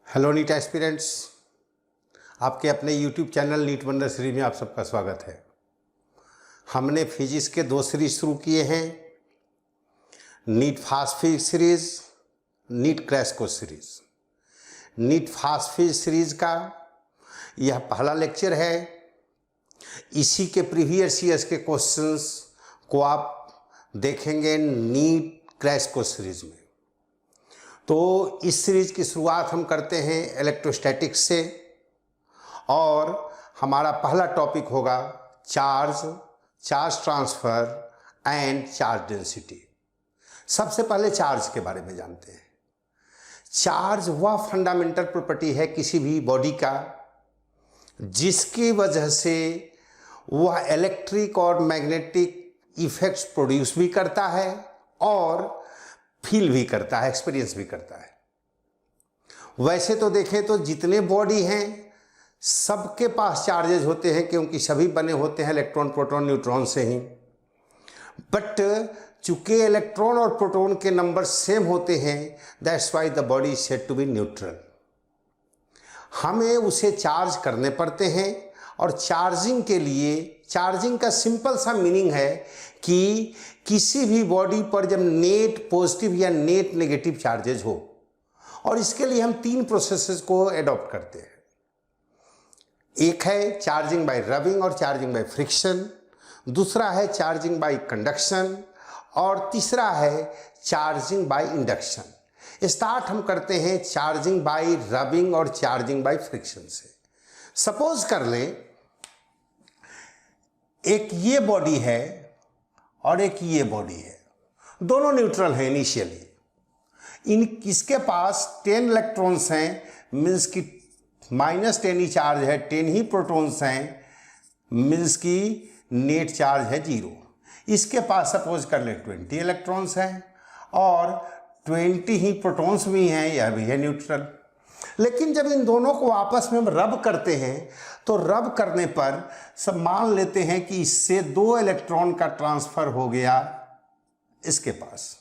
Hello NEET aspirants, आपके अपने YouTube channel NEET wonder series में आप सबका स्वागत है। हमने फिजिक्स के 2 सीरीज शुरू किए हैं, NEET fast physics series, NEET crash course series. NEET fast physics series का यह पहला लेक्चर है। इसी के प्रीवियस ईयर्स के क्वेश्चंस को आप देखेंगे नीट क्रैश कोर्स सीरीज में। तो इस सीरीज की शुरुआत हम करते हैं इलेक्ट्रोस्टैटिक्स से और हमारा पहला टॉपिक होगा charge transfer and charge density. सबसे पहले चार्ज के बारे में जानते हैं। चार्ज वह फंडामेंटल प्रॉपर्टी है किसी भी बॉडी का जिसकी वजह से वह इलेक्ट्रिक और मैग्नेटिक इफेक्ट्स प्रोड्यूस भी करता है और फील भी करता है, एक्सपीरियंस भी करता है। वैसे तो देखें तो जितने बॉडी हैं सबके पास चार्जेज होते हैं क्योंकि सभी बने होते हैं इलेक्ट्रॉन प्रोटॉन न्यूट्रॉन से ही। बट चूंकि इलेक्ट्रॉन और प्रोटॉन के नंबर सेम होते हैं, that's why the body is said to be neutral. हमें उसे चार्ज करने पड़ते हैं और चार्जिंग के लिए, चार्जिंग का सिंपल सा मीनिंग है कि किसी भी बॉडी पर जब नेट पॉजिटिव या नेट नेगेटिव चार्जेज हो, और इसके लिए हम 3 प्रोसेसेस को एडॉप्ट करते हैं। एक है चार्जिंग बाय रबिंग और चार्जिंग बाय फ्रिक्शन, दूसरा है चार्जिंग बाय कंडक्शन और तीसरा है चार्जिंग बाय इंडक्शन। स्टार्ट हम करते हैं चार्जिंग बाय रबिंग और चार्जिंग बाय फ्रिक्शन से। सपोज कर लें एक ये बॉडी है और एक ये बॉडी है, दोनों न्यूट्रल हैं इनिशियली। इसके पास 10 इलेक्ट्रॉन्स हैं, मीन्स की -10 ही चार्ज है, 10 ही प्रोटॉन्स हैं, मीन्स की नेट चार्ज है 0। इसके पास सपोज कर ले 20 इलेक्ट्रॉन्स हैं और 20 ही प्रोटॉन्स भी हैं, यह भी है न्यूट्रल। लेकिन जब इन दोनों को आपस में हम रब करते हैं तो रब करने पर सब मान लेते हैं कि इससे 2 इलेक्ट्रॉन का ट्रांसफर हो गया इसके पास।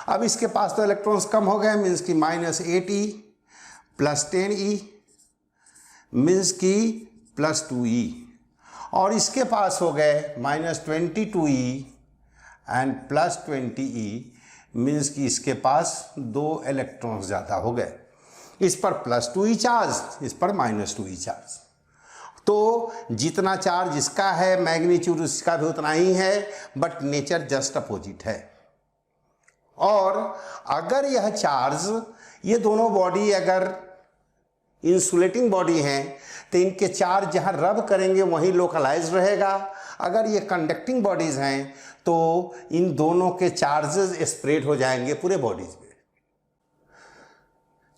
अब इसके पास तो इलेक्ट्रॉन्स कम हो गए, मीन्स की -8e + 10e मीन्स की +2e, और इसके पास हो गए -22e एंड +20e मीन्स कि इसके पास 2 इलेक्ट्रॉन्स ज़्यादा हो गए। इस पर +2e चार्ज, इस पर -2e चार्ज। तो जितना चार्ज इसका है मैग्नीट्यूड इसका भी उतना ही है, बट नेचर जस्ट अपोजिट है। और अगर यह चार्ज, ये दोनों बॉडी अगर इंसुलेटिंग बॉडी हैं तो इनके चार्ज जहाँ रब करेंगे वहीं लोकलाइज रहेगा। अगर ये कंडक्टिंग बॉडीज हैं तो इन दोनों के चार्जेस स्प्रेड हो जाएंगे पूरे बॉडीज में।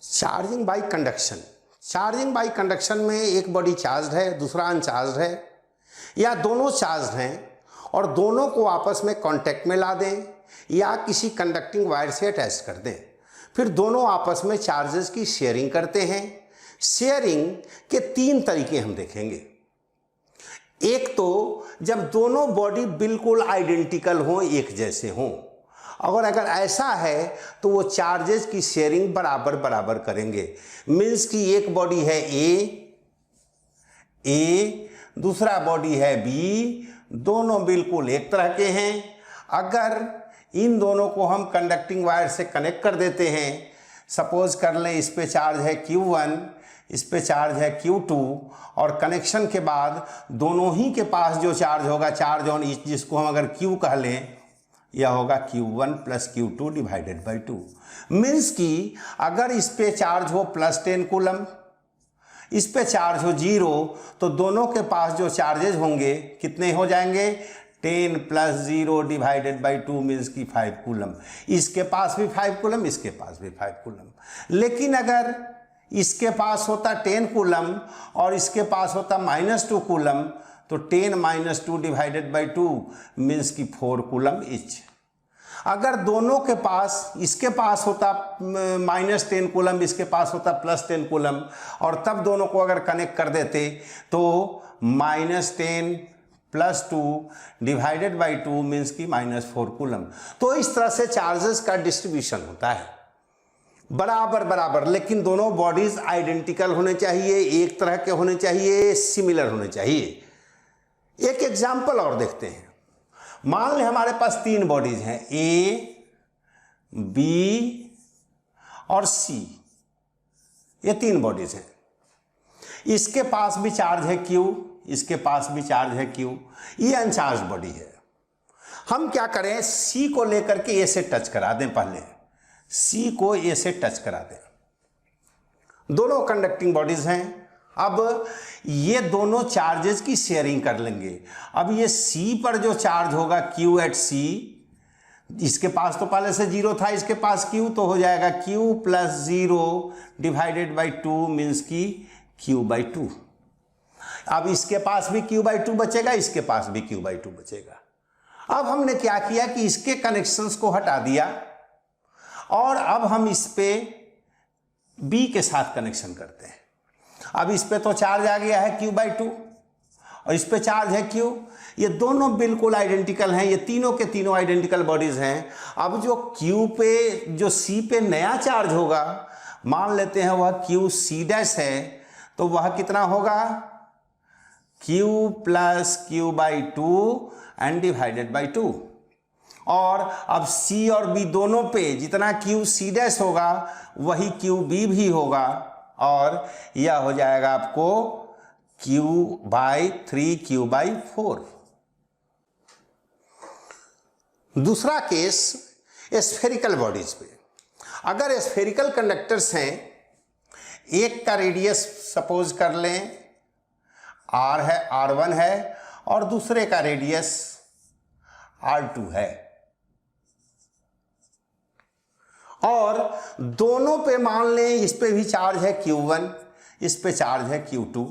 Charging by conduction. Charging by conduction में एक बॉडी चार्ज है, दूसरा अनचार्ज है, या दोनों चार्ज हैं और दोनों को आपस में कांटेक्ट में ला दें या किसी कंडक्टिंग वायर से अटैच कर दें। फिर दोनों आपस में चार्जेस की शेयरिंग करते हैं। शेयरिंग के 3 तरीके हम देखेंगे। एक तो जब दोनों बॉडी बिल्कुल आइडेंटिकल हों, एक जैसे हों, और अगर ऐसा है तो वो चार्जेस की शेयरिंग बराबर बराबर करेंगे। मीन्स कि एक बॉडी है ए, दूसरा बॉडी है बी, दोनों बिल्कुल एक तरह के हैं। अगर इन दोनों को हम कंडक्टिंग वायर से कनेक्ट कर देते हैं, सपोज कर लें इस पे चार्ज है Q1, इस पे चार्ज है Q2, और कनेक्शन के बाद दोनों ही के पास जो चार्ज होगा, चार्ज ऑन ईच, जिसको हम अगर Q कह लें, यह होगा Q1 + Q2 divided by 2। Means कि अगर इस पे चार्ज हो +10 कूलम, इस पे चार्ज हो 0, तो दोनों के पास जो चार्जेज होंगे कितने हो जाएंगे? 10 + 0 डिवाइडेड बाई 2 मीन्स की 5 कूलम। इसके पास भी 5 कूलम, इसके पास भी 5 कूलम। लेकिन अगर इसके पास होता 10 कूलम और इसके पास होता -2 कूलम, तो 10 - 2 डिवाइडेड बाई 2 मीन्स की 4 कूलम इच। अगर दोनों के पास, इसके पास होता -10 कूलम, इसके पास होता +10 कूलम, और तब दोनों को अगर कनेक्ट कर देते तो -10 + 2 डिवाइडेड बाई 2 मीन्स की -4 कूलम। तो इस तरह से चार्जेस का डिस्ट्रीब्यूशन होता है। बराबर बराबर, लेकिन दोनों बॉडीज आइडेंटिकल होने चाहिए, एक तरह के होने चाहिए, सिमिलर होने चाहिए। एक एग्जाम्पल और देखते हैं। मान लें हमारे पास तीन बॉडीज हैं, ए, बी और सी, ये तीन बॉडीज हैं। इसके पास भी चार्ज है क्यू, इसके पास भी चार्ज है क्यू, ये अनचार्ज बॉडी है। हम क्या करें, सी को लेकर के ए से टच करा दें, पहले सी को ए से टच करा दें। दोनों कंडक्टिंग बॉडीज हैं। अब ये दोनों चार्जेस की शेयरिंग कर लेंगे। अब ये सी पर जो चार्ज होगा क्यू एट सी, इसके पास तो पहले से जीरो था, इसके पास क्यू, तो हो जाएगा Q plus zero divided by two, means की क्यू बाई टू। अब इसके पास भी क्यू बाई टू बचेगा, इसके पास भी क्यू बाई टू बचेगा। अब हमने क्या किया कि इसके कनेक्शंस को हटा दिया और अब हम इस पे बी के साथ कनेक्शन करते हैं। अब इस पे तो चार्ज आ गया है क्यू बाई टू और इस पे चार्ज है क्यू। ये दोनों बिल्कुल आइडेंटिकल हैं, ये तीनों के तीनों आइडेंटिकल बॉडीज हैं। अब जो क्यू पे, जो सी पे नया चार्ज होगा, मान लेते हैं वह क्यू सी डैश है, तो वह कितना होगा, Q plus Q by two and divided by two. और अब सी और बी दोनों पे जितना क्यू सी डैश होगा वही क्यू बी भी होगा, और यह हो जाएगा आपको Q by three, Q by four. दूसरा केस स्फेरिकल बॉडीज पे। अगर स्फेरिकल कंडक्टर्स हैं, एक का रेडियस सपोज कर लें आर है, R1 है, और दूसरे का रेडियस R2 है, और दोनों पे मान लें इस पे भी चार्ज है Q1, इस पे चार्ज है Q2।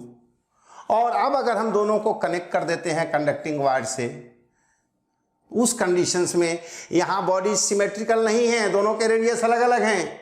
और अब अगर हम दोनों को कनेक्ट कर देते हैं कंडक्टिंग वायर से, उस कंडीशंस में यहां बॉडी सिमेट्रिकल नहीं है, दोनों के रेडियस अलग अलग हैं,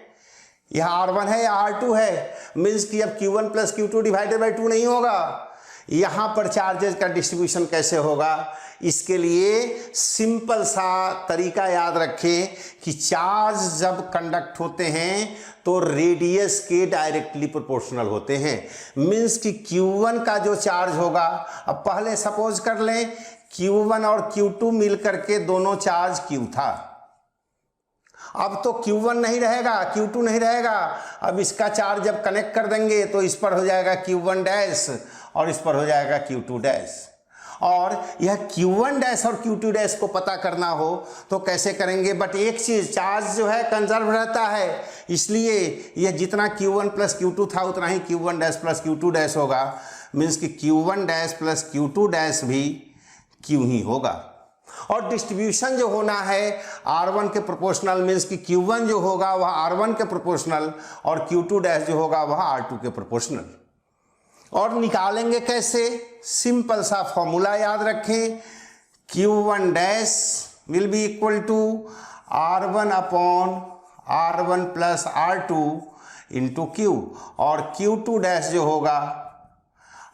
यह R1 है या R2 है, मीन्स कि अब Q1 plus Q2 divided by 2 नहीं होगा। यहां पर चार्जेस का डिस्ट्रीब्यूशन कैसे होगा, इसके लिए सिंपल सा तरीका याद रखें कि चार्ज जब कंडक्ट होते हैं तो रेडियस के डायरेक्टली प्रोपोर्शनल होते हैं। मीन्स कि Q1 का जो चार्ज होगा, अब पहले सपोज कर लें Q1 और Q2 मिलकर के दोनों चार्ज Q था, अब तो Q1 नहीं रहेगा, Q2 नहीं रहेगा। अब इसका चार्ज जब कनेक्ट कर देंगे तो इस पर हो जाएगा Q1 डैश और इस पर हो जाएगा Q2 डैश। और यह Q1 डैश और Q2 डैश को पता करना हो तो कैसे करेंगे, बट एक चीज़, चार्ज जो है कंजर्व रहता है, इसलिए यह जितना Q1 प्लस Q2 था उतना ही Q1 dash plus Q2 dash होगा। मीन्स कि Q1 dash plus Q2 dash भी Q ही होगा। और डिस्ट्रीब्यूशन जो होना है R1 के प्रोपोर्शनल, मीन्स कि Q1 जो होगा वह R1 के प्रोपोर्शनल और Q2 डैश जो होगा वह R2 के प्रोपोर्शनल। और निकालेंगे कैसे, सिंपल सा फॉर्मूला याद रखें, Q1 dash will be equal to R1 upon R1 plus R2 into Q, और Q2 डैश जो होगा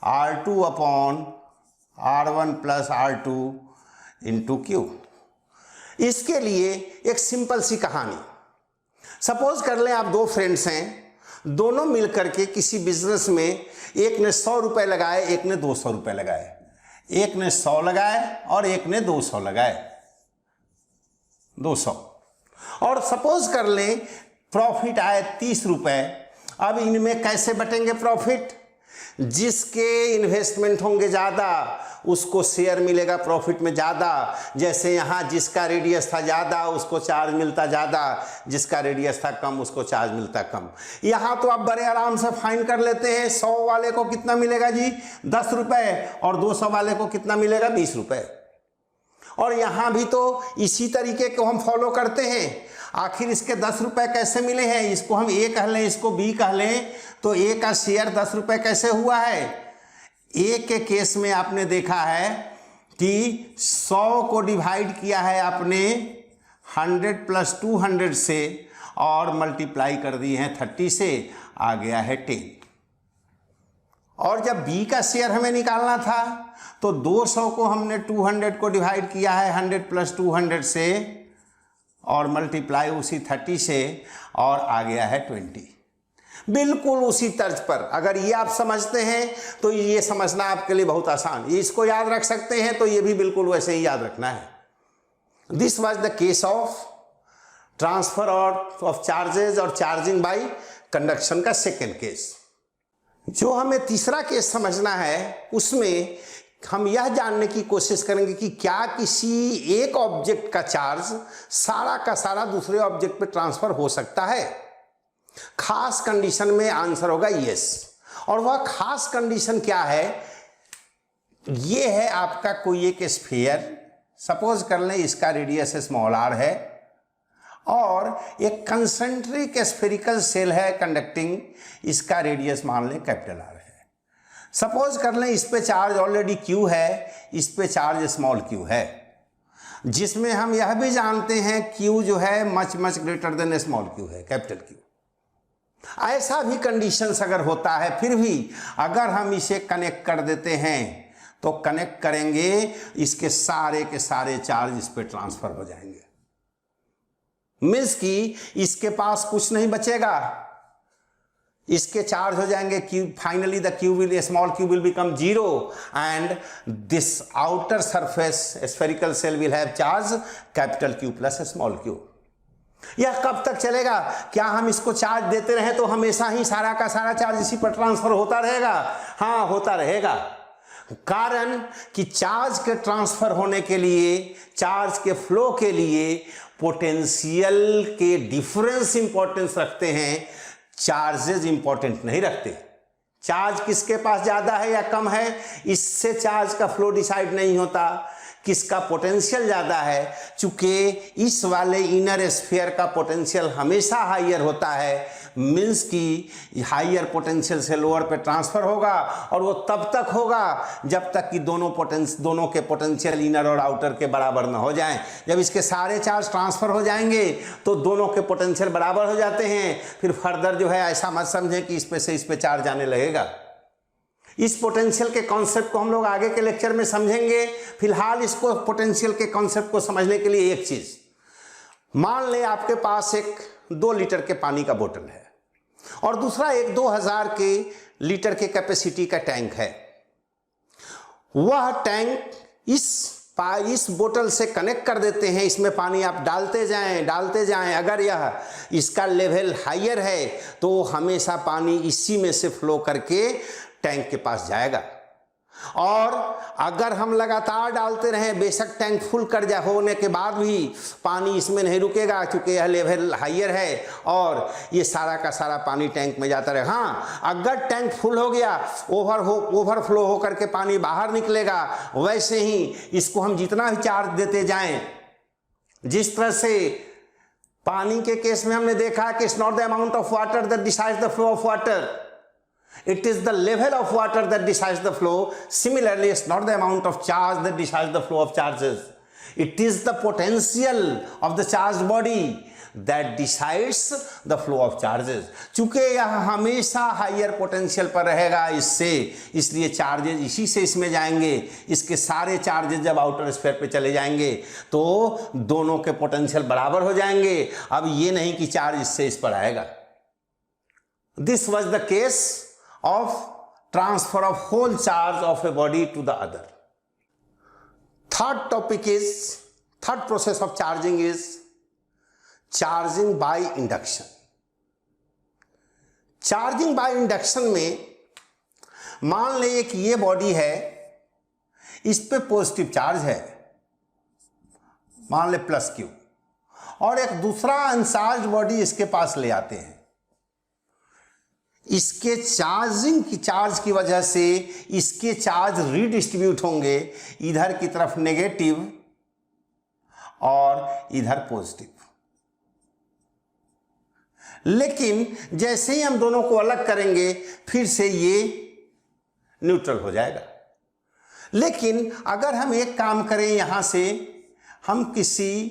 R2 upon R1 plus R2 into Q। इसके लिए एक सिंपल सी कहानी, सपोज कर लें आप दो फ्रेंड्स हैं, दोनों मिलकर के किसी बिजनेस में, एक ने 100 रुपये लगाए, एक ने 200 रुपये लगाए, एक ने 100 लगाए और एक ने 200 लगाए, 200। और सपोज कर लें प्रॉफिट आए 30 रुपये। अब इनमें कैसे बटेंगे प्रॉफिट, जिसके इन्वेस्टमेंट होंगे ज़्यादा उसको शेयर मिलेगा प्रॉफिट में ज़्यादा। जैसे यहाँ जिसका रेडियस था ज़्यादा उसको चार्ज मिलता ज़्यादा, जिसका रेडियस था कम उसको चार्ज मिलता कम। यहाँ तो आप बड़े आराम से फाइन कर लेते हैं, 100 वाले को कितना मिलेगा जी 10 रुपये, और 200 वाले को कितना मिलेगा 20 रुपये। और यहाँ भी तो इसी तरीके को हम फॉलो करते हैं। आखिर इसके 10 रुपये कैसे मिले हैं, इसको हम ए कह लें, इसको बी कह लें, तो ए का शेयर 10 रुपये कैसे हुआ है। ए के केस में आपने देखा है कि 100 को डिवाइड किया है आपने 100 प्लस 200 से और मल्टीप्लाई कर दी है 30 से, आ गया है 10। और जब बी का शेयर हमें निकालना था तो 200 को हमने 200 को डिवाइड किया है 100 प्लस 200 से और मल्टीप्लाई उसी 30 से और आ गया है 20। बिल्कुल उसी तर्ज पर अगर ये आप समझते हैं तो ये समझना आपके लिए बहुत आसान, ये इसको याद रख सकते हैं तो ये भी बिल्कुल वैसे ही याद रखना है। This was the case of transfer of charges और चार्जिंग बाय कंडक्शन का सेकेंड केस। जो हमें तीसरा केस समझना है उसमें हम यह जानने की कोशिश करेंगे कि क्या किसी एक ऑब्जेक्ट का चार्ज सारा का सारा दूसरे ऑब्जेक्ट पे ट्रांसफर हो सकता है। खास कंडीशन में आंसर होगा यस। और वह खास कंडीशन क्या है? यह है आपका कोई एक स्फीयर, सपोज कर लें इसका रेडियस स्मॉल r है और एक कंसेंट्रिक स्फेरिकल सेल है कंडक्टिंग, इसका रेडियस मान लें कैपिटल R है। सपोज कर लें इस पे चार्ज ऑलरेडी Q है, इस पे चार्ज स्मॉल q है, जिसमें हम यह भी जानते हैं Q जो है much much greater than small q है, कैपिटल Q। ऐसा भी कंडीशंस अगर होता है, फिर भी अगर हम इसे कनेक्ट कर देते हैं तो कनेक्ट करेंगे इसके सारे के सारे चार्ज इस पे ट्रांसफर हो जाएंगे। मीन्स कि इसके पास कुछ नहीं बचेगा, इसके चार्ज हो जाएंगे Q, finally the Q will, small q will become 0 and this outer surface spherical cell will have charge capital Q plus small q। यह कब तक चलेगा? क्या हम इसको चार्ज देते रहे तो हमेशा ही सारा का सारा चार्ज इसी पर ट्रांसफर होता रहेगा? हाँ, होता रहेगा। कारण कि चार्ज के ट्रांसफर होने के लिए, चार्ज के फ्लो के लिए पोटेंशियल के डिफरेंस इंपॉर्टेंस रखते हैं, चार्जेस इंपॉर्टेंट नहीं रखते। चार्ज किसके पास ज्यादा है या कम है, इससे चार्ज का फ्लो डिसाइड नहीं होता। किसका पोटेंशियल ज़्यादा है, चूंकि इस वाले इनर स्फीयर का पोटेंशियल हमेशा हाइयर होता है, मीन्स कि हाइयर पोटेंशियल से लोअर पे ट्रांसफर होगा और वो तब तक होगा जब तक कि दोनों के पोटेंशियल इनर और आउटर के बराबर ना हो जाएं। जब इसके सारे चार्ज ट्रांसफर हो जाएंगे तो दोनों के पोटेंशियल बराबर हो जाते हैं। फिर फर्दर जो है ऐसा मत समझें कि इस पे से इस पे चार्ज आने लगेगा। इस पोटेंशियल के कॉन्सेप्ट को हम लोग आगे के लेक्चर में समझेंगे। फिलहाल इसको पोटेंशियल के कॉन्सेप्ट को समझने के लिए एक चीज मान लें, आपके पास एक 2 लीटर के पानी का बोतल है और दूसरा एक 2000 के लीटर के कैपेसिटी का टैंक है। वह टैंक इस बोतल से कनेक्ट कर देते हैं, इसमें पानी आप डालते जाएं। अगर यह इसका लेवल हाइयर है तो हमेशा पानी इसी में से फ्लो करके टैंक के पास जाएगा। और अगर हम लगातार डालते रहें, बेशक टैंक फुल कर होने के बाद भी पानी इसमें नहीं रुकेगा क्योंकि यह लेवल हाइयर है और ये सारा का सारा पानी टैंक में जाता रहे। हाँ, अगर टैंक फुल हो गया, ओवरफ्लो होकर के पानी बाहर निकलेगा। वैसे ही इसको हम जितना भी चार्ज देते जाएं, जिस तरह से पानी के केस में हमने देखा कि it's not the amount of water that decides the flow of water, it is the level of water that decides the flow. Similarly, it's not the amount of charge that decides the flow of charges. It is the potential of the charged body that decides the flow of charges. चूंकि यह हमेशा higher potential पर रहेगा इसलिए charges इसी से इसमें जाएंगे। इसके सारे चार्जेस जब आउटर स्फीयर पे चले जाएंगे तो दोनों के पोटेंशियल बराबर हो जाएंगे। अब ये नहीं कि चार्ज इससे इस पर आएगा। This was the case of transfer of whole charge of a body to the other. Third process of charging is charging by induction. Charging by induction में मान लें एक ये बॉडी है, इस पे पॉजिटिव चार्ज है, मान ले +Q, और एक दूसरा अनचार्ज बॉडी इसके पास ले आते हैं। इसके चार्ज की वजह से इसके चार्ज रीडिस्ट्रीब्यूट होंगे, इधर की तरफ नेगेटिव और इधर पॉजिटिव। लेकिन जैसे ही हम दोनों को अलग करेंगे फिर से ये न्यूट्रल हो जाएगा। लेकिन अगर हम एक काम करें, यहां से हम किसी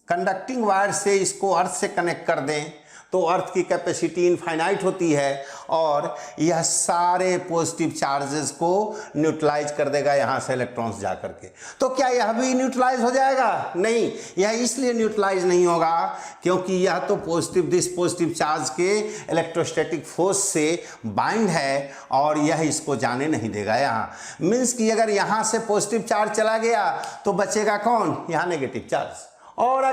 कंडक्टिंग वायर से इसको अर्थ से कनेक्ट कर दें तो अर्थ की कैपेसिटी इनफाइनाइट होती है और यह सारे पॉजिटिव चार्जेस को न्यूट्रलाइज कर देगा यहाँ से इलेक्ट्रॉन्स जा करके। तो क्या यह भी न्यूट्रलाइज हो जाएगा? नहीं, यह इसलिए न्यूट्रलाइज नहीं होगा क्योंकि यह तो दिस पॉजिटिव चार्ज के इलेक्ट्रोस्टैटिक फोर्स से बाइंड है और यह इसको जाने नहीं देगा। यहाँ मीन्स कि अगर यहाँ से पॉजिटिव चार्ज चला गया तो बचेगा कौन? यहाँ नेगेटिव चार्ज। और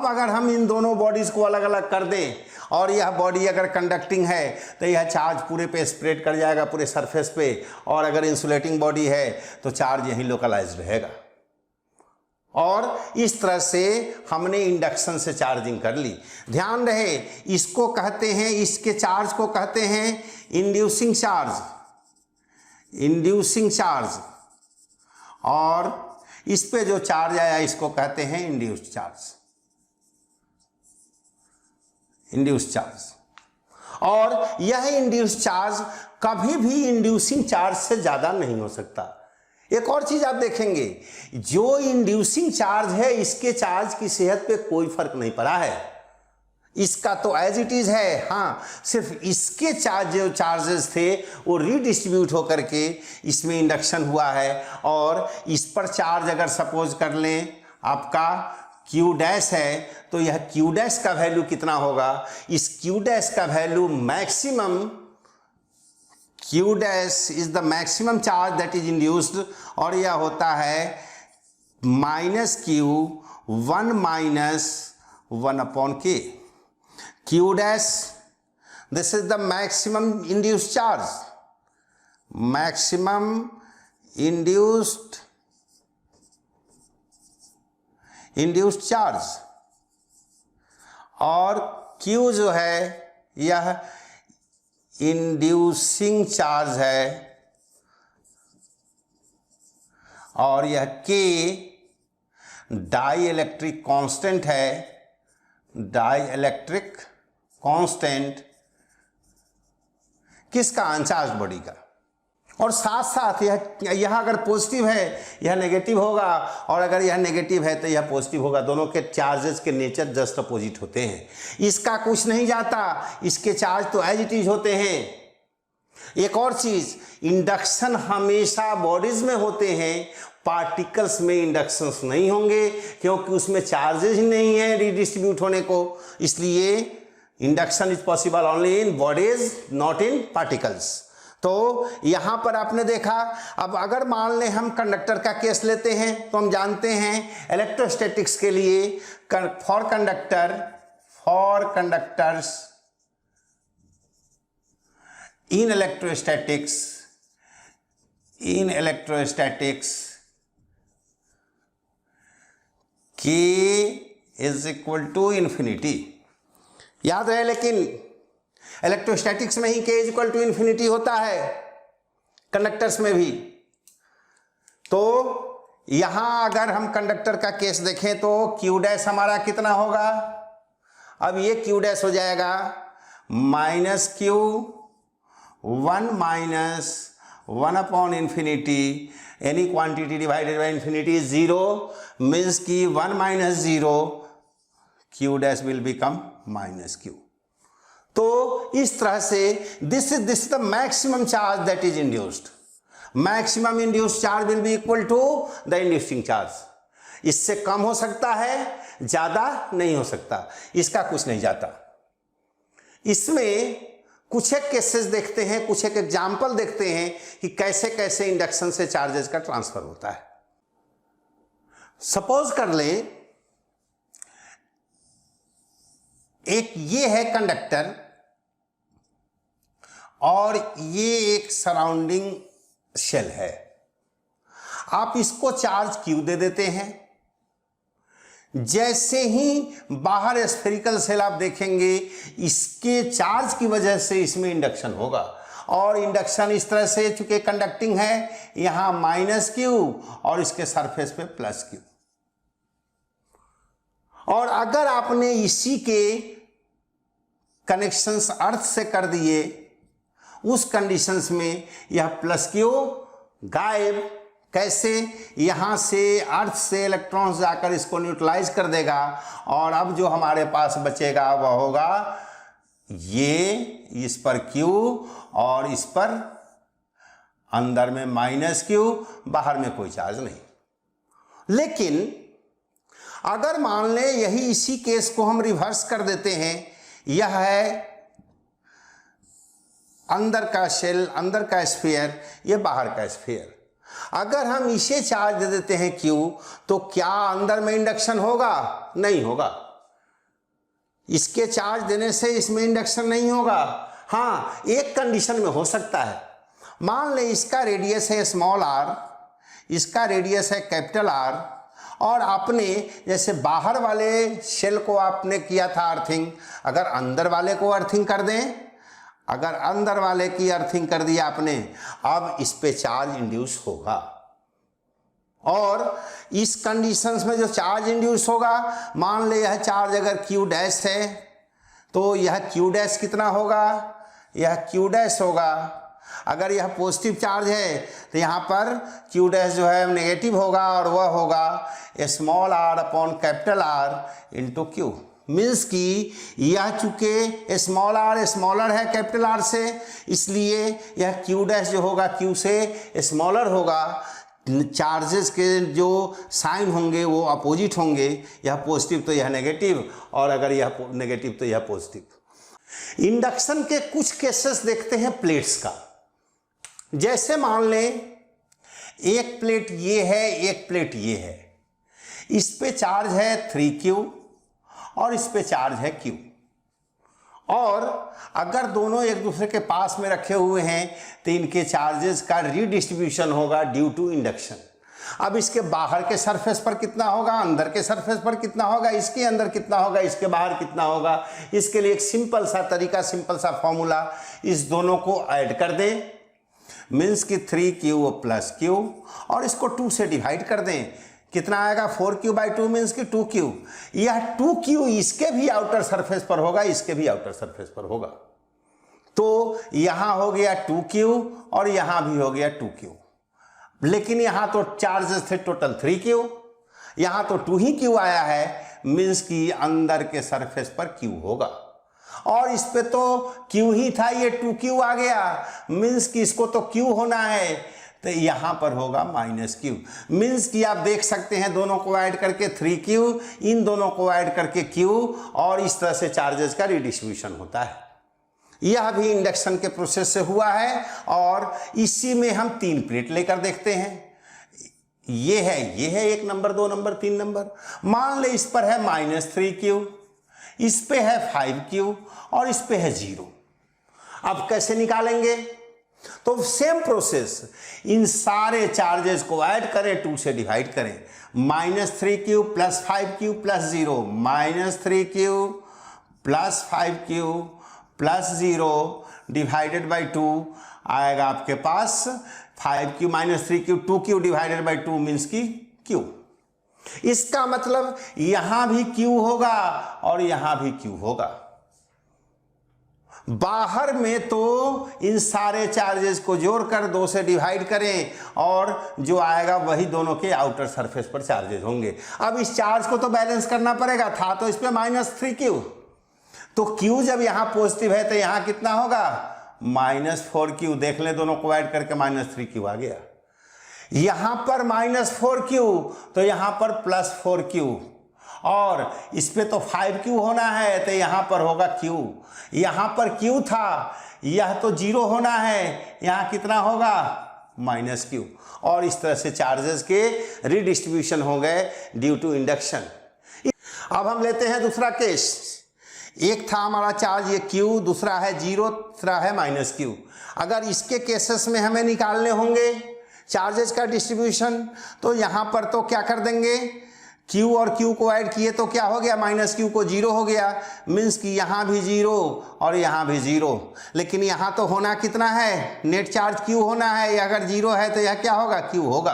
अगर हम इन दोनों बॉडीज को अलग अलग कर दें और यह बॉडी अगर कंडक्टिंग है तो यह चार्ज पूरे पे स्प्रेड कर जाएगा, पूरे सरफेस पे, और अगर इंसुलेटिंग बॉडी है तो चार्ज यहीं लोकलाइज्ड रहेगा। और इस तरह से हमने इंडक्शन से चार्जिंग कर ली। ध्यान रहे, इसको कहते हैं, इसके चार्ज को कहते हैं इंड्यूसिंग चार्ज, इंड्यूसिंग चार्ज, और इस पे जो चार्ज आया इसको कहते हैं इंड्यूस्ड चार्ज, इंड्यूस्ड चार्ज। और यह इंड्यूस्ड चार्ज कभी भी इंड्यूसिंग चार्ज से ज्यादा नहीं हो सकता। एक और चीज आप देखेंगे, जो इंड्यूसिंग चार्ज है इसके चार्ज की सेहत पे कोई फर्क नहीं पड़ा है, इसका तो एज इट इज है। हाँ, सिर्फ इसके चार्ज जो चार्जेस थे वो रीडिस्ट्रीब्यूट होकर के इसमें इंडक्शन हुआ है। और इस पर चार्ज अगर सपोज कर लें आपका Q डैश है तो यह Q डैश का वैल्यू कितना होगा? इस Q डैश का value maximum, Q dash is the maximum charge that is induced, और यह होता है -Q 1 upon K। Q dash, this is the maximum induced charge, maximum induced charge, और Q जो है यह इंड्यूसिंग चार्ज है, और यह K डाई इलेक्ट्रिक कांस्टेंट है, डाई इलेक्ट्रिक कांस्टेंट किसका? अनचार्ज बॉडी का। और साथ साथ यह अगर पॉजिटिव है यह नेगेटिव होगा, और अगर यह नेगेटिव है तो यह पॉजिटिव होगा। दोनों के चार्जेस के नेचर जस्ट अपोजिट होते हैं। इसका कुछ नहीं जाता, इसके चार्ज तो एज इट इज होते हैं। एक और चीज, इंडक्शन हमेशा बॉडीज में होते हैं, पार्टिकल्स में इंडक्शंस नहीं होंगे क्योंकि उसमें चार्जेस ही नहीं है रिडिस्ट्रीब्यूट होने को। इसलिए induction is possible only in bodies, not in particles. तो यहां पर आपने देखा। अब अगर मान लें हम कंडक्टर का केस लेते हैं तो हम जानते हैं इलेक्ट्रोस्टैटिक्स के लिए for conductors in electrostatics K is equal to infinity. याद रहे, लेकिन इलेक्ट्रोस्टैटिक्स में ही K is equal to infinity होता है, कंडक्टर्स में भी। तो यहां अगर हम कंडक्टर का केस देखें तो Q डैश हमारा कितना होगा? अब ये Q डैश हो जाएगा -Q 1 upon infinity, any quantity divided by infinity is 0, means कि 1 - 0 Q dash will become -Q। तो इस तरह से this is the maximum charge that is induced. Maximum induced charge will be equal to the inducing charge. इससे कम हो सकता है, ज्यादा नहीं हो सकता, इसका कुछ नहीं जाता। इसमें कुछ एक केसेस देखते हैं, कुछ एक एग्जाम्पल देखते हैं कि कैसे कैसे इंडक्शन से चार्जेस का ट्रांसफर होता है। सपोज कर लें एक ये है कंडक्टर और ये एक सराउंडिंग शेल है। आप इसको चार्ज Q दे देते हैं। जैसे ही बाहर स्फेरिकल शेल आप देखेंगे, इसके चार्ज की वजह से इसमें इंडक्शन होगा। और इंडक्शन इस तरह से, चूंकि कंडक्टिंग है, यहां -Q और इसके सरफेस पे +Q। और अगर आपने इसी के कनेक्शंस अर्थ से कर दिए, उस कंडीशंस में यह +Q गायब। कैसे? यहाँ से अर्थ से इलेक्ट्रॉन्स जाकर इसको न्यूट्रलाइज कर देगा और अब जो हमारे पास बचेगा वह होगा ये, इस पर Q और इस पर अंदर में -Q, बाहर में कोई चार्ज नहीं। लेकिन अगर मान लें यही इसी केस को हम रिवर्स कर देते हैं, यह है अंदर का शेल, अंदर का स्फीयर, ये बाहर का स्फीयर। अगर हम इसे चार्ज दे देते हैं Q, तो क्या अंदर में इंडक्शन होगा? नहीं होगा। इसके चार्ज देने से इसमें इंडक्शन नहीं होगा। हाँ, एक कंडीशन में हो सकता है। मान लें इसका रेडियस है स्मॉल r, इसका रेडियस है कैपिटल R, और आपने जैसे बाहर वाले शेल को आपने किया था अर्थिंग, अगर अंदर वाले को अर्थिंग कर दें, अगर अंदर वाले की अर्थिंग कर दिया आपने, अब इस पे चार्ज इंड्यूस होगा। और इस कंडीशंस में जो चार्ज इंड्यूस होगा, मान ले यह चार्ज अगर Q डैश है तो यह Q डैश कितना होगा? यह Q डैश होगा। अगर यह पॉजिटिव चार्ज है तो यहाँ पर Q डैश जो है नेगेटिव होगा और वह होगा small r upon capital R into Q। Means कि यह चूंकि स्मॉल r स्मॉलर है कैपिटल R से, इसलिए यह Q डैश जो होगा Q से स्मॉलर होगा। चार्जेस के जो साइन होंगे वो अपोजिट होंगे, यह पॉजिटिव तो यह नेगेटिव, और अगर यह नेगेटिव तो यह पॉजिटिव। इंडक्शन के कुछ केसेस देखते हैं प्लेट्स का। जैसे मान लें एक प्लेट ये है, एक प्लेट ये है, इस पे चार्ज है 3Q और इस पे चार्ज है Q, और अगर दोनों एक दूसरे के पास में रखे हुए हैं तो इनके चार्जेस का रीडिस्ट्रीब्यूशन होगा ड्यू टू इंडक्शन। अब इसके बाहर के सरफेस पर कितना होगा, अंदर के सरफेस पर कितना होगा, इसके अंदर कितना होगा, इसके बाहर कितना होगा, इसके लिए एक सिंपल सा तरीका, सिंपल सा फॉर्मूला, इस दोनों को ऐड कर दें, मीन्स कि 3Q प्लस Q, और इसको 2 से डिवाइड कर दें, कितना आएगा 4Q/2 मीन्स कि 2Q। यह 2Q इसके भी आउटर सरफेस पर होगा, इसके भी आउटर सरफेस पर होगा। तो यहां हो गया 2Q और यहां भी हो गया 2Q। लेकिन यहां तो चार्जेस थे टोटल 3Q, यहां तो 2 ही Q आया है, मीन्स कि अंदर के सरफेस पर Q होगा। और इस पे तो Q ही था, ये 2Q आ गया, मीन्स कि इसको तो Q होना है, तो यहां पर होगा -Q। मीन्स कि आप देख सकते हैं दोनों को ऐड करके 3Q, इन दोनों को ऐड करके Q, और इस तरह से चार्जेस का रिडिस्ट्रीब्यूशन होता है। यह भी इंडक्शन के प्रोसेस से हुआ है, और इसी में हम 3 प्लेट लेकर देखते हैं। ये है 1 नंबर, 2 नंबर, 3 नंबर। मान ले इस पर है -3Q, इस पे है 5Q और इस पे है 0। अब कैसे निकालेंगे? तो सेम प्रोसेस, इन सारे चार्जेस को ऐड करें, 2 से डिवाइड करें, -3Q plus 5Q plus 0, -3Q plus 5Q plus 0 divided by 2 आएगा आपके पास 5Q -3Q, 2Q divided by 2 means की Q। इसका मतलब यहां भी Q होगा और यहां भी Q होगा। बाहर में तो इन सारे चार्जेस को जोड़कर 2 से डिवाइड करें और जो आएगा वही दोनों के आउटर सरफेस पर चार्जेस होंगे। अब इस चार्ज को तो बैलेंस करना पड़ेगा, था तो इस पे -3Q, तो Q जब यहां पॉजिटिव है तो यहां कितना होगा -4Q। देख ले दोनों को ऐड करके -3Q आ गया। यहां पर -4Q तो यहां पर +4Q, और इस पे तो 5Q होना है तो यहां पर होगा Q। यहां पर Q था, यह तो 0 होना है, यहां कितना होगा -Q। और इस तरह से चार्जेस के रिडिस्ट्रीब्यूशन हो गए ड्यू टू इंडक्शन। अब हम लेते हैं दूसरा केस। एक था हमारा चार्ज ये Q, दूसरा है 0, तीसरा है -Q। अगर इसके केसेस में हमें निकालने होंगे चार्जेस का डिस्ट्रीब्यूशन, तो यहां पर तो क्या कर देंगे, Q और Q को ऐड किए तो क्या हो गया, -Q को 0 हो गया, मीन्स कि यहां भी 0 और यहां भी 0। लेकिन यहां तो होना कितना है, नेट चार्ज Q होना है, अगर 0 है तो यह क्या होगा, Q होगा।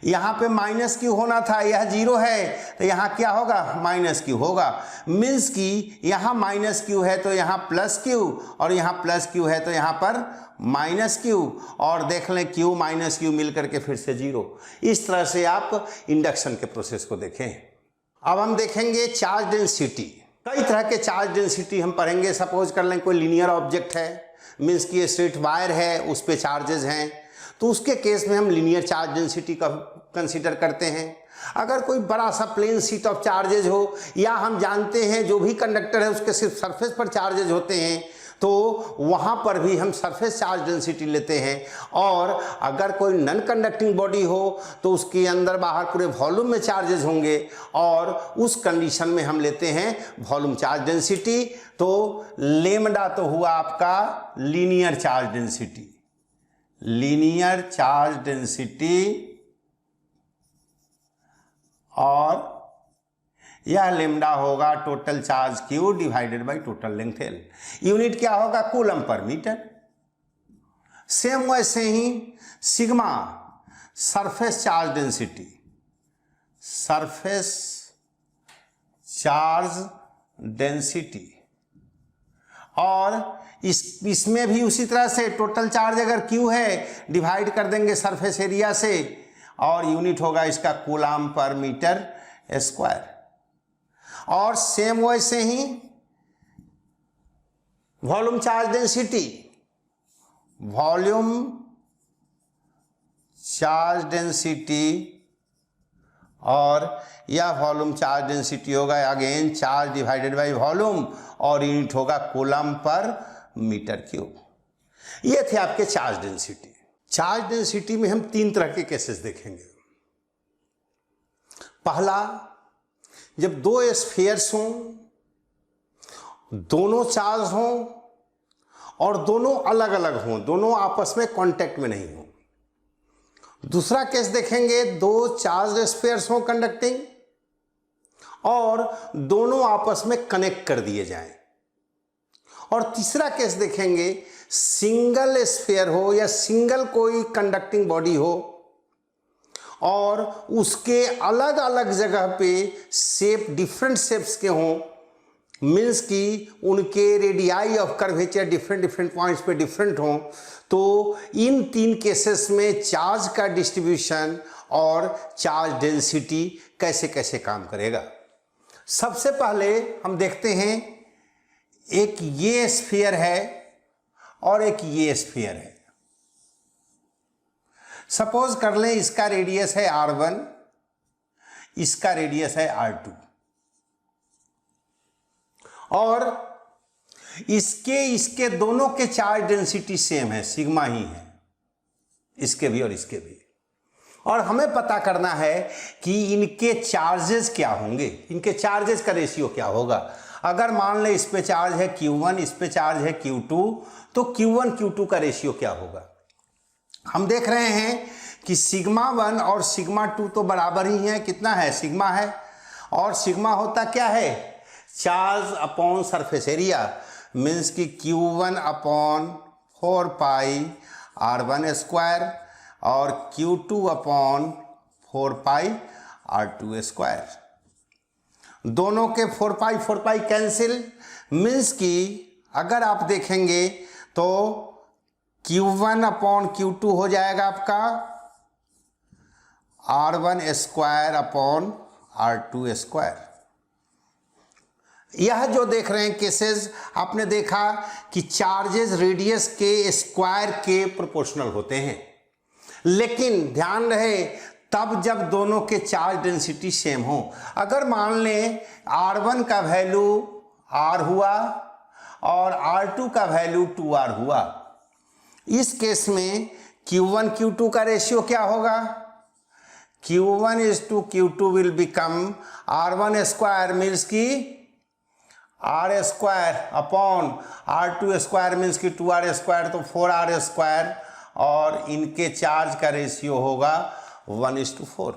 यहाँ पे माइनस क्यू होना था, यह जीरो है तो यहाँ क्या होगा, माइनस क्यू होगा। मीन्स कि यहाँ माइनस क्यू है तो यहाँ प्लस क्यू, और यहाँ प्लस क्यू है तो यहाँ पर माइनस क्यू, और देख लें क्यू माइनस क्यू मिल करके फिर से जीरो। इस तरह से आप इंडक्शन के प्रोसेस को देखें। अब हम देखेंगे चार्ज डेंसिटी। कई तरह के चार्ज डेंसिटी हम पढ़ेंगे। सपोज कर लें कोई लीनियर ऑब्जेक्ट है, मीन्स कि ये स्ट्रेट वायर है, उस पे चार्जेस हैं, तो उसके केस में हम लीनियर चार्ज डेंसिटी का कंसीडर करते हैं। अगर कोई बड़ा सा प्लेन शीट ऑफ चार्जेज हो, या हम जानते हैं जो भी कंडक्टर है उसके सिर्फ सरफेस पर चार्जेज होते हैं, तो वहाँ पर भी हम सरफेस चार्ज डेंसिटी लेते हैं। और अगर कोई नॉन कंडक्टिंग बॉडी हो तो उसके अंदर बाहर पूरे वॉल्यूम में चार्जेस होंगे, और उस कंडीशन में हम लेते हैं वॉल्यूम चार्ज डेंसिटी। तो लेमडा तो हुआ आपका linear charge density, linear charge density, और यह लेमडा होगा total charge Q divided by total length L. Unit क्या होगा, कूलम पर मीटर। सेम वैसे ही sigma surface charge density, surface charge density, और इसमें भी उसी तरह से टोटल चार्ज अगर क्यू है डिवाइड कर देंगे सरफेस एरिया से, और यूनिट होगा इसका कूलम पर मीटर स्क्वायर। और सेम वैसे ही volume charge density, volume charge density, और यह वॉल्यूम चार्ज डेंसिटी होगा again charge divided by volume, और यूनिट होगा कूलम पर मीटर क्यूब। ये थे आपके चार्ज डेंसिटी। चार्ज डेंसिटी में हम तीन तरह के केसेस देखेंगे। पहला, जब दो स्फीयर्स हों, दोनों चार्ज हों और दोनों अलग अलग हों, दोनों आपस में कांटेक्ट में नहीं हों। दूसरा केस देखेंगे, दो चार्ज स्फीयर्स हों कंडक्टिंग, और दोनों आपस में कनेक्ट कर दिए जाएं। और तीसरा केस देखेंगे, सिंगल स्फीयर हो या सिंगल कोई कंडक्टिंग बॉडी हो, और उसके अलग अलग जगह पे शेप डिफरेंट शेप्स के हों, मीन्स कि उनके radii of curvature different different points पे डिफरेंट हों। तो इन तीन केसेस में चार्ज का डिस्ट्रीब्यूशन और चार्ज डेंसिटी कैसे कैसे काम करेगा। सबसे पहले हम देखते हैं, एक ये स्फीयर है और एक ये स्फीयर है। सपोज कर लें इसका रेडियस है R1, इसका रेडियस है R2, और इसके दोनों के चार्ज डेंसिटी सेम है, सिग्मा ही है, इसके भी और इसके भी। और हमें पता करना है कि इनके चार्जेस क्या होंगे, इनके चार्जेस का रेशियो क्या होगा। अगर मान लें इस पे चार्ज है Q1, इस पे चार्ज है Q2, तो Q1 Q2 का रेशियो क्या होगा। हम देख रहे हैं कि सिग्मा 1 और सिग्मा 2 तो बराबर ही हैं, कितना है, सिग्मा है, और सिग्मा होता क्या है, charge upon surface area, means कि Q1 upon 4 pi R1 square और Q2 upon 4 pi R2 square. दोनों के 4 पाई कैंसिल, मीन्स कि अगर आप देखेंगे तो Q1 अपॉन Q2 हो जाएगा आपका R1 square upon R2 square. यह जो देख रहे हैं केसेस, आपने देखा कि चार्जेस रेडियस के स्क्वायर के प्रोपोर्शनल होते हैं, लेकिन ध्यान रहे तब जब दोनों के चार्ज डेंसिटी सेम हो। अगर मान लें R1 का वैल्यू R हुआ और R2 का वैल्यू 2R हुआ, इस केस में Q1 Q2 का रेशियो क्या होगा, Q1 is to Q2 will become R1 square means की R square upon R2 square means की 2R स्क्वायर, तो 4R स्क्वायर, और इनके चार्ज का रेशियो होगा 1:4।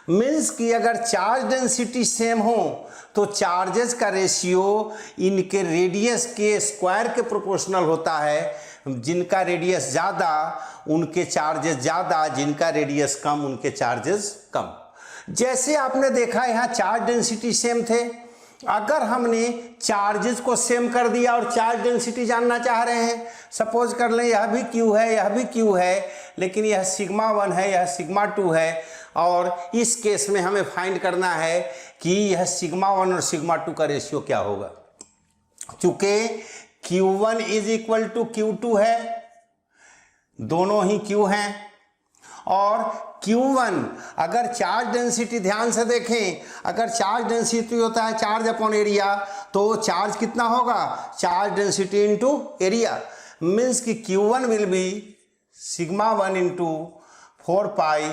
मीन्स कि अगर चार्ज डेंसिटी सेम हो तो चार्जेस का रेशियो इनके रेडियस के स्क्वायर के प्रोपोर्शनल होता है। जिनका रेडियस ज़्यादा उनके चार्जेस ज़्यादा, जिनका रेडियस कम उनके चार्जेस कम। जैसे आपने देखा यहाँ चार्ज डेंसिटी सेम थे, अगर हमने चार्जेस को सेम कर दिया और चार्ज डेंसिटी जानना चाह रहे हैं, सपोज कर लें यह भी Q है यह भी Q है, लेकिन यह सिग्मा 1 है यह सिग्मा 2 है, और इस केस में हमें फाइंड करना है कि यह सिग्मा 1 और सिग्मा 2 का रेशियो क्या होगा। चूंकि Q1 is equal to Q2 है, दोनों ही Q हैं, और Q1 अगर चार्ज डेंसिटी, ध्यान से देखें, अगर चार्ज डेंसिटी होता है चार्ज अपॉन एरिया, तो चार्ज कितना होगा, charge density into area, means कि Q1 will be sigma 1 into 4 pi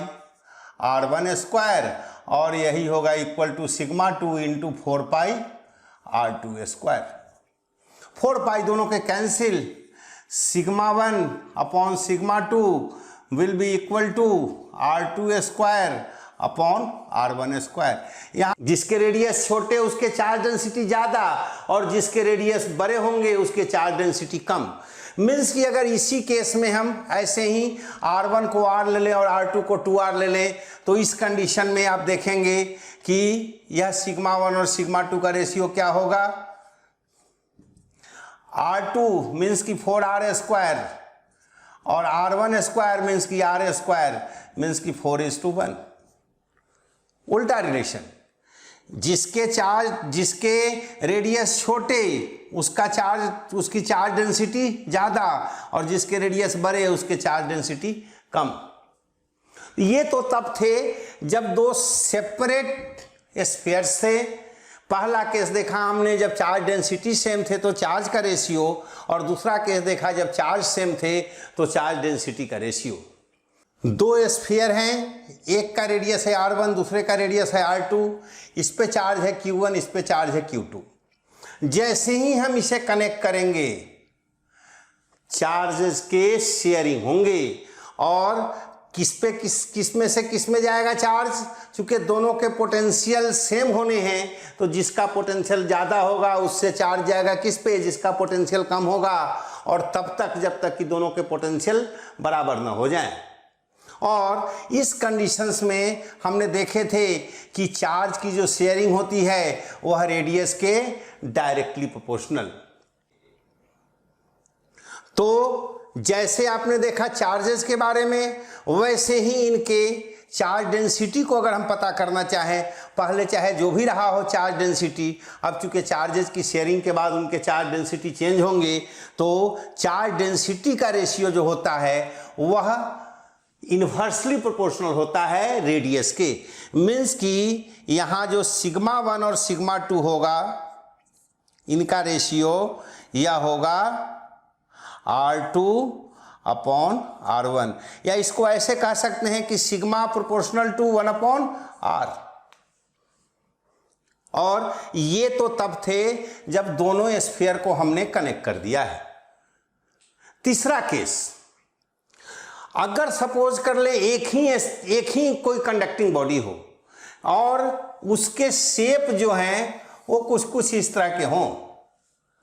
R1 square, और यही होगा equal to sigma 2 into 4 pi R2 square. 4 pi दोनों के cancel, sigma 1 upon sigma 2 will be equal to R2 square upon R1 square. यहाँ जिसके radius छोटे उसके चार्ज डेंसिटी ज़्यादा, और जिसके रेडियस बड़े होंगे उसके चार्ज डेंसिटी कम। मीन्स कि अगर इसी केस में हम ऐसे ही R1 को R ले लें और R2 को 2R ले लें, तो इस कंडीशन में आप देखेंगे कि यह सिग्मा 1 और सिग्मा 2 का रेशियो क्या होगा, R2 मीन्स कि 4R स्क्वायर और R1 स्क्वायर मीन्स कि R स्क्वायर, मीन्स कि 4:1। उल्टा रिलेशन, जिसके रेडियस छोटे उसकी चार्ज डेंसिटी ज़्यादा, और जिसके रेडियस बड़े उसके चार्ज डेंसिटी कम। ये तो तब थे जब दो सेपरेट स्फीयर्स थे। पहला केस देखा हमने जब चार्ज डेंसिटी सेम थे तो चार्ज का रेशियो, और दूसरा केस देखा जब चार्ज सेम थे तो चार्ज डेंसिटी का रेशियो। दो स्फीयर हैं, एक का रेडियस है R1, दूसरे का रेडियस है R2, इस पे चार्ज है Q1, इस पे चार्ज है Q2। जैसे ही हम इसे कनेक्ट करेंगे चार्जेस के शेयरिंग होंगे, और किस में जाएगा चार्ज, चूंकि दोनों के पोटेंशियल सेम होने हैं तो जिसका पोटेंशियल ज़्यादा होगा उससे चार्ज जाएगा किस पे, जिसका पोटेंशियल कम होगा, और तब तक जब तक कि दोनों के पोटेंशियल बराबर ना हो जाएं। और इस कंडीशंस में हमने देखे थे कि चार्ज की जो शेयरिंग होती है वह रेडियस के डायरेक्टली प्रोपोर्शनल। तो जैसे आपने देखा चार्जेस के बारे में, वैसे ही इनके चार्ज डेंसिटी को अगर हम पता करना चाहें, पहले चाहे जो भी रहा हो चार्ज डेंसिटी, अब चूंकि चार्जेस की शेयरिंग के बाद उनके चार्ज डेंसिटी चेंज होंगे, तो चार्ज डेंसिटी का रेशियो जो होता है वह इन्वर्सली प्रोपोर्शनल होता है रेडियस के। मीन्स कि यहाँ जो सिग्मा 1 और सिग्मा 2 होगा, इनका रेशियो यह होगा R2 अपॉन R1, या इसको ऐसे कह सकते हैं कि sigma proportional to 1 upon R। और ये तो तब थे जब दोनों स्फीयर को हमने कनेक्ट कर दिया है। तीसरा केस, अगर सपोज कर ले एक ही कोई कंडक्टिंग बॉडी हो और उसके शेप जो हैं वो कुछ इस तरह के हों,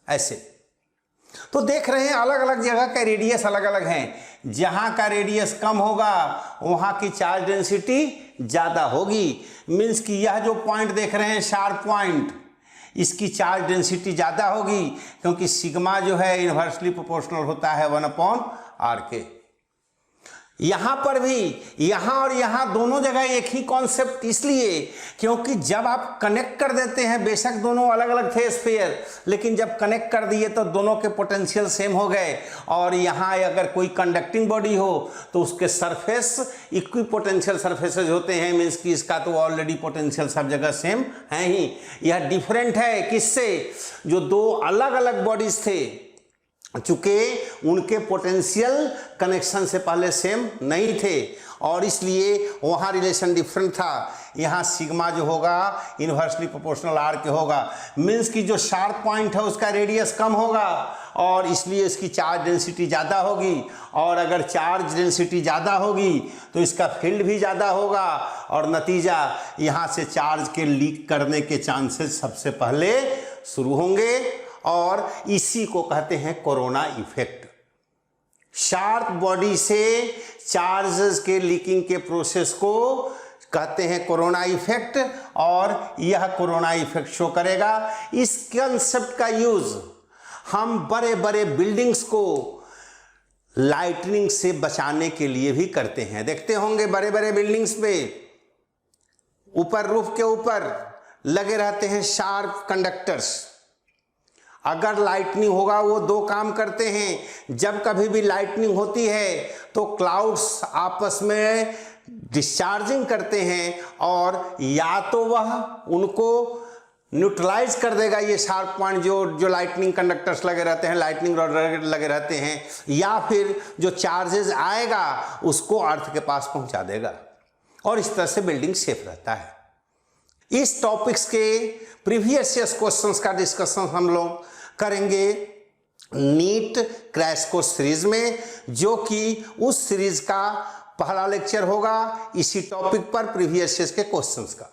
ऐसे, तो देख रहे हैं अलग अलग जगह का रेडियस अलग अलग हैं। जहां का रेडियस कम होगा वहां की चार्ज डेंसिटी ज़्यादा होगी। मीन्स कि यह जो पॉइंट देख रहे हैं शार्प पॉइंट, इसकी चार्ज डेंसिटी ज़्यादा होगी, क्योंकि सिग्मा जो है इन्वर्सली प्रोपोर्शनल होता है 1 अपॉन R के। यहाँ पर भी, यहाँ और यहाँ दोनों जगह एक ही कॉन्सेप्ट, इसलिए क्योंकि जब आप कनेक्ट कर देते हैं, बेशक दोनों अलग अलग थे स्फीयर, लेकिन जब कनेक्ट कर दिए तो दोनों के पोटेंशियल सेम हो गए। और यहाँ अगर कोई कंडक्टिंग बॉडी हो तो उसके सरफेस इक्वी पोटेंशियल सरफेसेज होते हैं। मीन्स कि इसका तो ऑलरेडी पोटेंशियल सब जगह सेम है ही। यह डिफरेंट है किससे, जो दो अलग अलग बॉडीज थे, चूंकि उनके पोटेंशियल कनेक्शन से पहले सेम नहीं थे और इसलिए वहाँ रिलेशन डिफरेंट था। यहाँ सिग्मा जो होगा इन्वर्सली प्रोपोर्शनल R के होगा। मीन्स कि जो शार्प पॉइंट है उसका रेडियस कम होगा और इसलिए इसकी चार्ज डेंसिटी ज़्यादा होगी, और अगर चार्ज डेंसिटी ज़्यादा होगी तो इसका फील्ड भी ज़्यादा होगा, और नतीजा यहाँ से चार्ज के लीक करने के चांसेस सबसे पहले शुरू होंगे, और इसी को कहते हैं कोरोना इफेक्ट। शार्प बॉडी से चार्जेस के लीकिंग के प्रोसेस को कहते हैं कोरोना इफेक्ट, और यह कोरोना इफेक्ट शो करेगा। इस कंसेप्ट का यूज हम बड़े बड़े बिल्डिंग्स को लाइटनिंग से बचाने के लिए भी करते हैं। देखते होंगे बड़े बड़े बिल्डिंग्स पे ऊपर रूफ के ऊपर लगे रहते हैं शार्प कंडक्टर्स। अगर लाइटनिंग होगा, वो दो काम करते हैं। जब कभी भी लाइटनिंग होती है तो क्लाउड्स आपस में डिस्चार्जिंग करते हैं, और या तो वह उनको न्यूट्रलाइज कर देगा, ये शार्प पॉइंट जो लाइटनिंग कंडक्टर्स लगे रहते हैं, लाइटनिंग रॉड लगे रहते हैं, या फिर जो चार्जेस आएगा उसको अर्थ के पास पहुंचा देगा, और इस तरह से बिल्डिंग सेफ रहता है। इस टॉपिक्स के प्रीवियस क्वेश्चंस का डिस्कशन हम लोग करेंगे नीट क्रैश कोर्स सीरीज में, जो कि उस सीरीज का पहला लेक्चर होगा इसी टॉपिक पर प्रीवियस के क्वेश्चंस का।